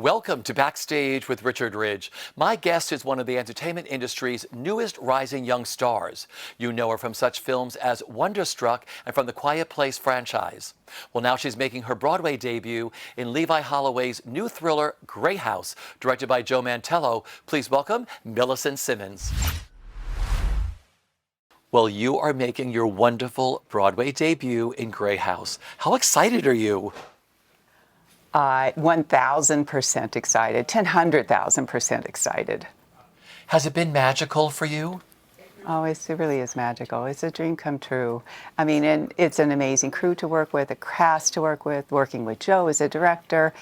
Welcome to Backstage with Richard Ridge. My guest is one of the entertainment industry's newest rising young stars. You know her from such films as Wonderstruck and from the Quiet Place franchise. Well, now she's making her Broadway debut in Levi Holloway's new thriller, Grey House, directed by Joe Mantello. Please welcome Millicent Simmonds. Well, you are making your wonderful Broadway debut in Grey House. How excited are you? 1,000% excited, 100,000% excited. Has it been magical for you? Oh, it really is magical. It's a dream come true. I mean, and it's an amazing crew to work with, a cast to work with, working with Joe as a director.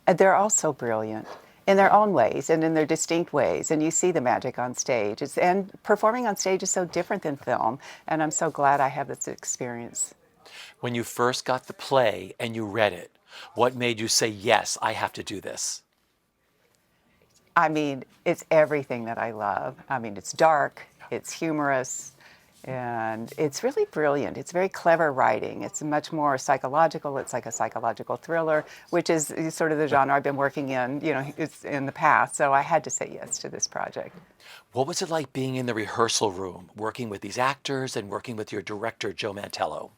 They're all so brilliant in their own ways and in their distinct ways. And you see the magic on stage. And performing on stage is so different than film. And I'm so glad I have this experience. When you first got the play and you read it, what made you say, yes, I have to do this? I mean, it's everything that I love. I mean, it's dark, it's humorous, and it's really brilliant. It's very clever writing. It's much more psychological. It's like a psychological thriller, which is sort of the genre I've been working in, it's in the past. So I had to say yes to this project. What was it like being in the rehearsal room, working with these actors and working with your director, Joe Mantello?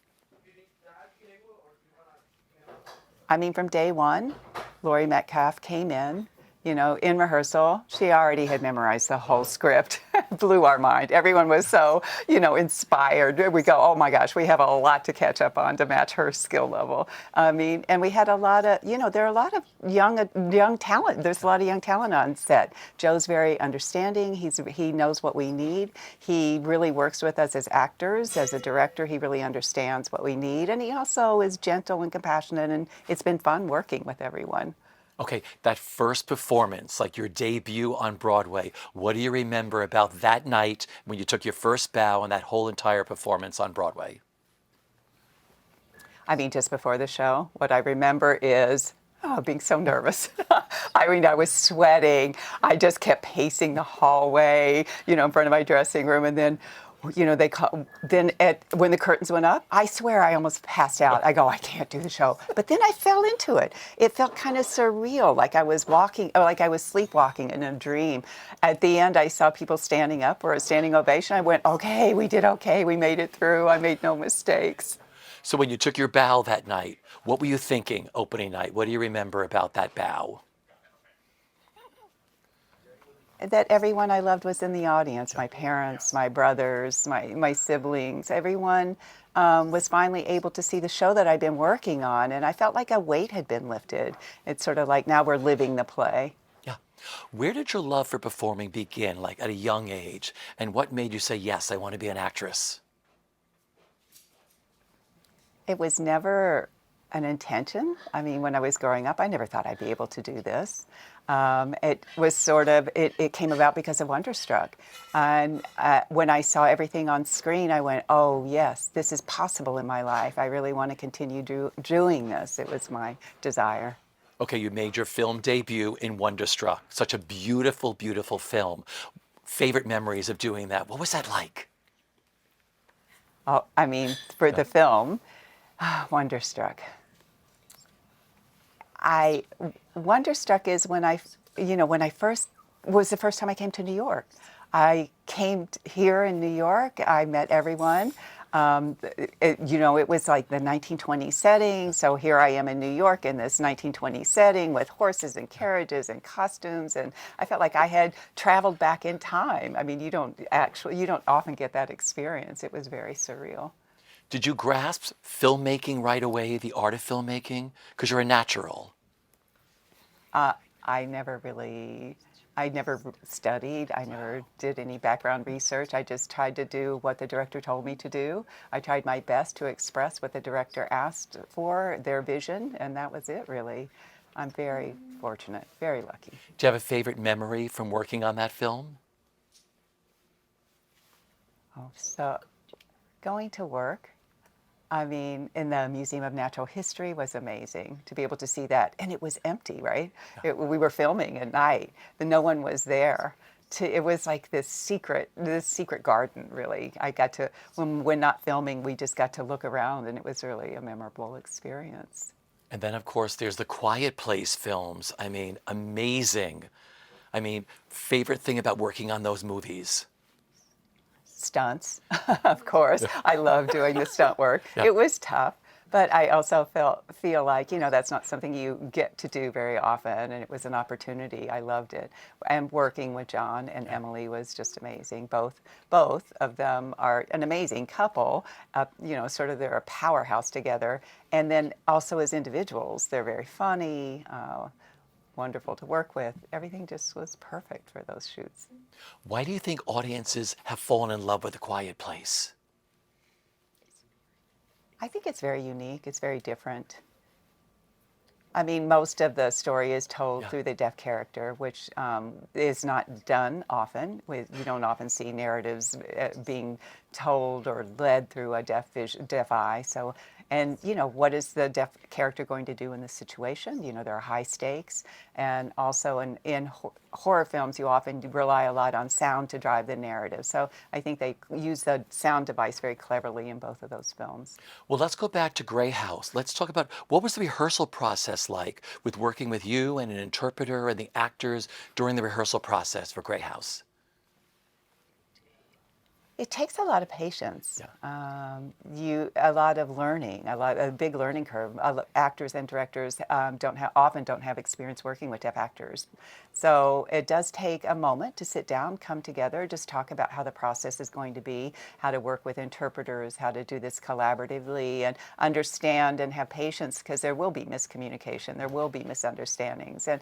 I mean, from day one, Laurie Metcalf came in, in rehearsal. She already had memorized the whole script. Blew our mind. Everyone was so, inspired. We go, oh my gosh, we have a lot to catch up on to match her skill level. I mean, and we had a lot of, there are a lot of young talent. There's a lot of young talent on set. Joe's very understanding. He knows what we need. He really works with us as actors, as a director. He really understands what we need. And he also is gentle and compassionate, and it's been fun working with everyone. Okay, that first performance, like your debut on Broadway, what do you remember about that night when you took your first bow and that whole entire performance on Broadway? I mean, just before the show, what I remember is being so nervous. I mean, I was sweating. I just kept pacing the hallway, in front of my dressing room. And then, when the curtains went up, I swear I almost passed out. I go, I can't do the show. But then I fell into it. It felt kind of surreal, like I was like I was sleepwalking in a dream. At the end, I saw people standing up or a standing ovation. I went, okay, we did okay. We made it through. I made no mistakes. So when you took your bow that night, what were you thinking opening night? What do you remember about that bow? That everyone I loved was in the audience. My parents, my brothers, my siblings, everyone was finally able to see the show that I'd been working on. And I felt like a weight had been lifted. It's sort of like now we're living the play. Yeah. Where did your love for performing begin, like at a young age? And what made you say, yes, I want to be an actress? It was never an intention. I mean, when I was growing up, I never thought I'd be able to do this. It was sort of, it came about because of Wonderstruck. And when I saw everything on screen, I went, oh yes, this is possible in my life. I really want to continue doing this. It was my desire. Okay, you made your film debut in Wonderstruck. Such a beautiful, beautiful film. Favorite memories of doing that? What was that like? Oh, I mean, for the film, Wonderstruck. Wonderstruck is when was the first time I came to New York. I came here in New York. I met everyone. It was like the 1920s setting. So here I am in New York in this 1920s setting with horses and carriages and costumes. And I felt like I had traveled back in time. I mean, you don't often get that experience. It was very surreal. Did you grasp filmmaking right away, the art of filmmaking? Because you're a natural. I never studied. I never did any background research. I just tried to do what the director told me to do. I tried my best to express what the director asked for, their vision, and that was it, really. I'm very fortunate, very lucky. Do you have a favorite memory from working on that film? Oh, so going to work. I mean, in the Museum of Natural History was amazing to be able to see that. And it was empty, right? We were filming at night, but no one was there. It was like this secret garden, really. I got to, when not filming, we just got to look around, and it was really a memorable experience. And then, of course, there's the Quiet Place films. I mean, amazing. I mean, favorite thing about working on those movies? Stunts, of course. I love doing the stunt work. Yeah. It was tough, but I also feel like, that's not something you get to do very often, and it was an opportunity. I loved it. And working with John and Emily was just amazing. Both of them are an amazing couple. Sort of they're a powerhouse together. And then also as individuals, they're very funny, wonderful to work with. Everything just was perfect for those shoots. Why do you think audiences have fallen in love with The Quiet Place? I think it's very unique. It's very different. I mean, most of the story is told through the deaf character, which is not done often. You don't often see narratives being told or led through a deaf eye. So, and what is the deaf character going to do in this situation? There are high stakes, and also in horror films, you often rely a lot on sound to drive the narrative. So I think they use the sound device very cleverly in both of those films. Well, let's go back to Grey House. Let's talk about what was the rehearsal process like with working with you and an interpreter and the actors during the rehearsal process for Grey House? It takes a lot of patience. A lot of learning, a big learning curve. Actors and directors often don't have experience working with deaf actors, so it does take a moment to sit down, come together, just talk about how the process is going to be, how to work with interpreters, how to do this collaboratively, and understand and have patience, because there will be miscommunication, there will be misunderstandings, and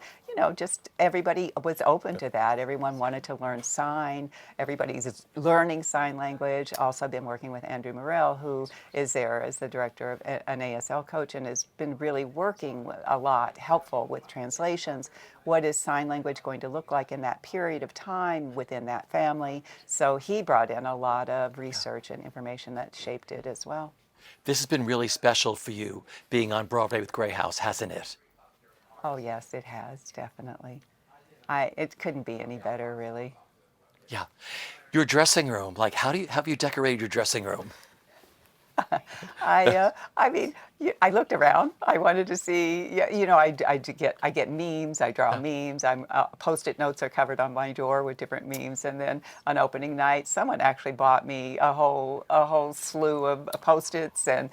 just everybody was open to that. Everyone wanted to learn sign. Everybody's learning sign language. Also, I've been working with Andrew Morrell, who is there as the director of an ASL coach and has been really working a lot, helpful with translations. What is sign language going to look like in that period of time within that family? So he brought in a lot of research and information that shaped it as well. This has been really special for you, being on Broadway with Grey House, hasn't it? Oh yes, it has, definitely. It couldn't be any better, really. Yeah. Your dressing room, like how have you decorated your dressing room? I mean, I looked around. I wanted to see. I get memes. I draw memes. Post-it notes are covered on my door with different memes. And then on opening night, someone actually bought me a whole slew of Post-its and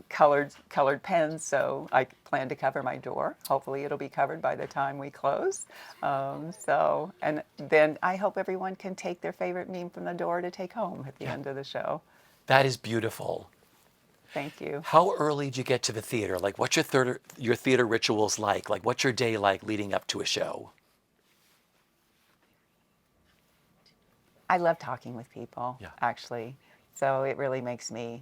colored pens. So I plan to cover my door. Hopefully, it'll be covered by the time we close. And then I hope everyone can take their favorite meme from the door to take home at the end of the show. That is beautiful. Thank you. How early do you get to the theater? Like, what's your theater rituals like? Like, what's your day like leading up to a show? I love talking with people, actually. So it really makes me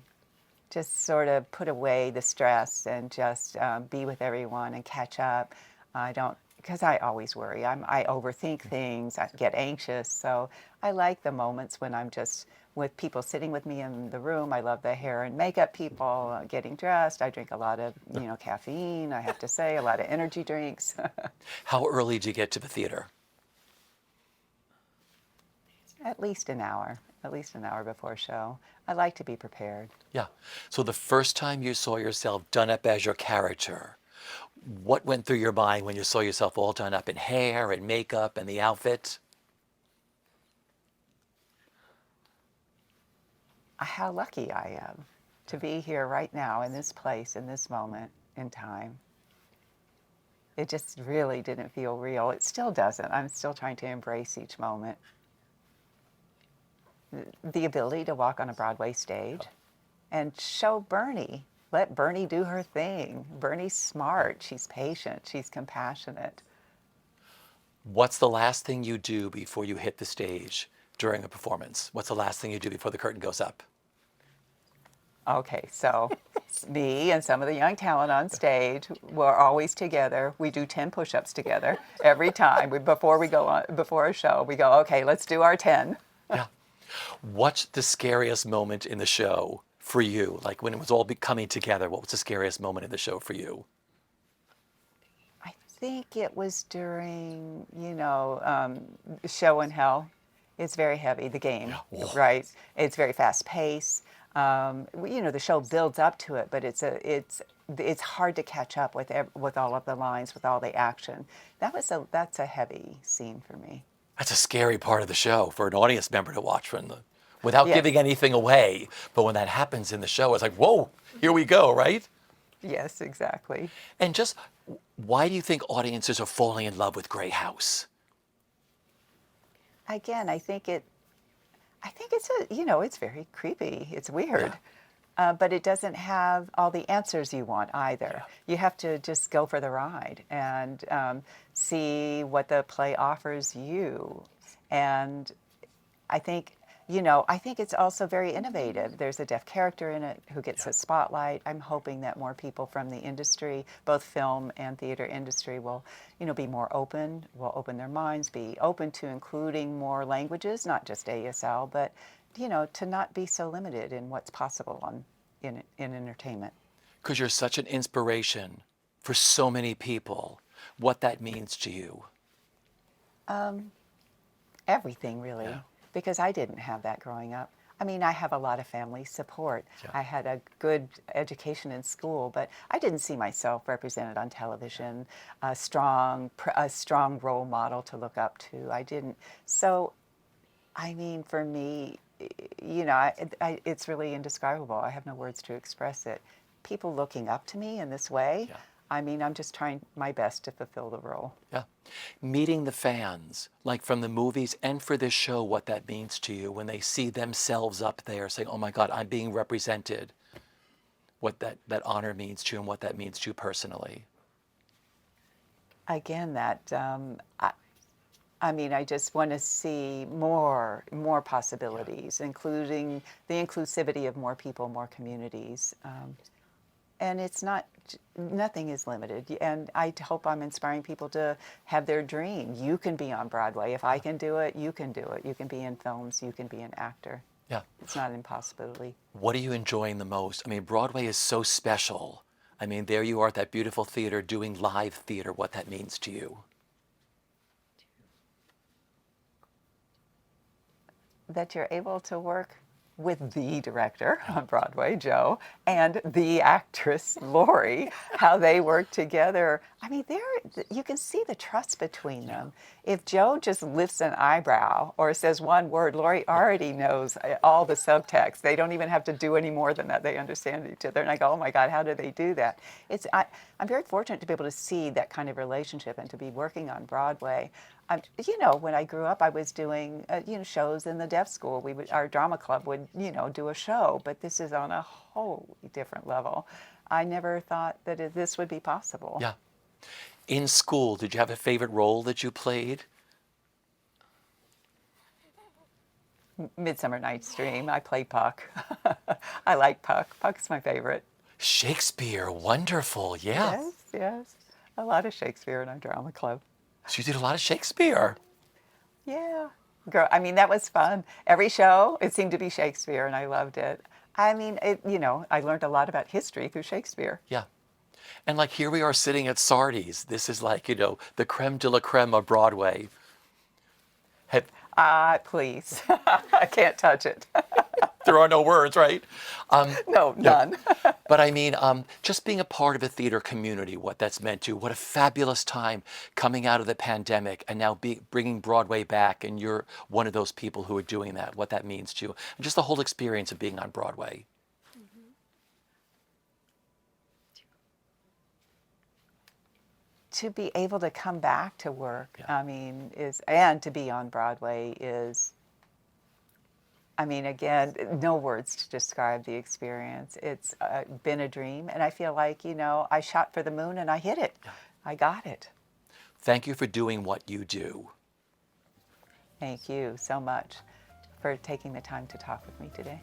just sort of put away the stress and just be with everyone and catch up. Because I always worry. I overthink things. I get anxious. So I like the moments when I'm just with people sitting with me in the room. I love the hair and makeup people getting dressed. I drink a lot of, caffeine, I have to say, a lot of energy drinks. How early do you get to the theater? At least an hour before show. I like to be prepared. Yeah. So the first time you saw yourself done up as your character, what went through your mind when you saw yourself all done up in hair and makeup and the outfit? How lucky I am to be here right now in this place, in this moment in time. It just really didn't feel real. It still doesn't. I'm still trying to embrace each moment. The ability to walk on a Broadway stage and show Bernie. Let Bernie do her thing. Bernie's smart. She's patient. She's compassionate. What's the last thing you do before you hit the stage during a performance? What's the last thing you do before the curtain goes up? Okay, so me and some of the young talent on stage, we're always together. We do 10 push-ups together every time. Before a show, we go, okay, let's do our 10. Yeah. What's the scariest moment in the show for you? Like when it was all coming together, what was the scariest moment in the show for you? I think it was during, Show and Hell. It's very heavy, the game, right? It's very fast paced. The show builds up to it, but it's hard to catch up with all of the lines, with all the action. That's a heavy scene for me. That's a scary part of the show for an audience member to watch without Yes. giving anything away. But when that happens in the show, it's like, whoa, here we go, right? Yes, exactly. And just why do you think audiences are falling in love with Grey House? Again, I think it's very creepy. It's weird. But it doesn't have all the answers you want either. Yeah. You have to just go for the ride and see what the play offers you. And I think, I think it's also very innovative. There's a deaf character in it who gets a spotlight. I'm hoping that more people from the industry, both film and theater industry, will, be more open, will open their minds, be open to including more languages, not just ASL, but, to not be so limited in what's possible in entertainment. Because you're such an inspiration for so many people, what that means to you. Everything, really. Yeah. Because I didn't have that growing up. I mean, I have a lot of family support. Yeah. I had a good education in school, but I didn't see myself represented on television, a strong role model to look up to. I didn't. So, I mean, for me, it's really indescribable. I have no words to express it. People looking up to me in this way, Yeah. I mean, I'm just trying my best to fulfill the role. Yeah. Meeting the fans, like from the movies and for this show, what that means to you when they see themselves up there saying, oh my God, I'm being represented, what that honor means to you and what that means to you personally. Again, I just want to see more possibilities, including the inclusivity of more people, more communities. And nothing is limited. And I hope I'm inspiring people to have their dream. You can be on Broadway. If I can do it, you can do it. You can be in films, you can be an actor. Yeah. It's not an impossibility. What are you enjoying the most? I mean, Broadway is so special. I mean, there you are at that beautiful theater doing live theater, what that means to you. That you're able to work with the director on Broadway, Joe, and the actress, Lori, how they work together. I mean, you can see the trust between them. If Joe just lifts an eyebrow or says one word, Lori already knows all the subtext. They don't even have to do any more than that. They understand each other. And I go, oh my God, how do they do that? I'm very fortunate to be able to see that kind of relationship and to be working on Broadway. When I grew up, I was doing, shows in the deaf school. Our drama club would, do a show, but this is on a wholly different level. I never thought that this would be possible. Yeah. In school, did you have a favorite role that you played? Midsummer Night's Dream. I play Puck. I like Puck. Puck's my favorite. Shakespeare, wonderful, yeah. Yes. A lot of Shakespeare in our drama club. So you did a lot of Shakespeare. Yeah. Girl, I mean, that was fun. Every show, it seemed to be Shakespeare, and I loved it. I mean, I learned a lot about history through Shakespeare. Yeah. And like here we are sitting at Sardi's. This is like, the creme de la creme of Broadway. Please. I can't touch it. There are no words, right? No, none. But I mean, just being a part of a theater community, what that's meant to you. What a fabulous time coming out of the pandemic and now bringing Broadway back. And you're one of those people who are doing that, what that means to you. And just the whole experience of being on Broadway. To be able to come back to work, Yeah. I mean, and to be on Broadway is, I mean, again, no words to describe the experience. It's been a dream, and I feel like, I shot for the moon and I hit it. Yeah. I got it. Thank you for doing what you do. Thank you so much for taking the time to talk with me today.